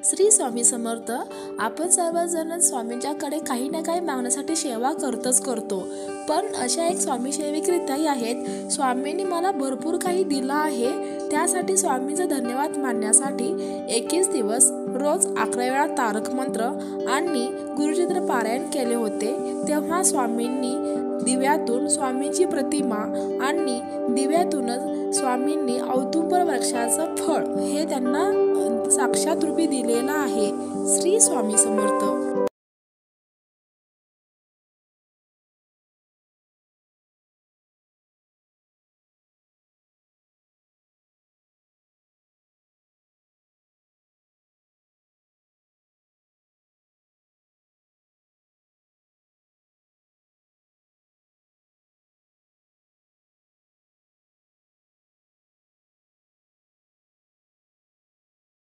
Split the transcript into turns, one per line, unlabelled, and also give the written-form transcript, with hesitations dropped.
श्री स्वामी समर्थ. आपण सर्वजण स्वामींच्याकडे काही ना काही मागण्यासाठी सेवा करतो, पण अशा एक स्वामी सेविक ताई आहेत. स्वामींनी मला भरपूर काही दिलं आहे, त्यासाठी स्वामींचं धन्यवाद मानण्यासाठी 21 दिवस रोज 11 वेळा तारक मंत्र आणि गुरुचरित्र पारायण केले होते. तेव्हा स्वामींनी दिव्यातून स्वामींची प्रतिमा आणि दिव्यातूनच स्वामींनी औदुंबर वृक्षाचं फळ हे त्यांना साक्षात रूपी दिलेलं आहे. श्री स्वामी समर्थ.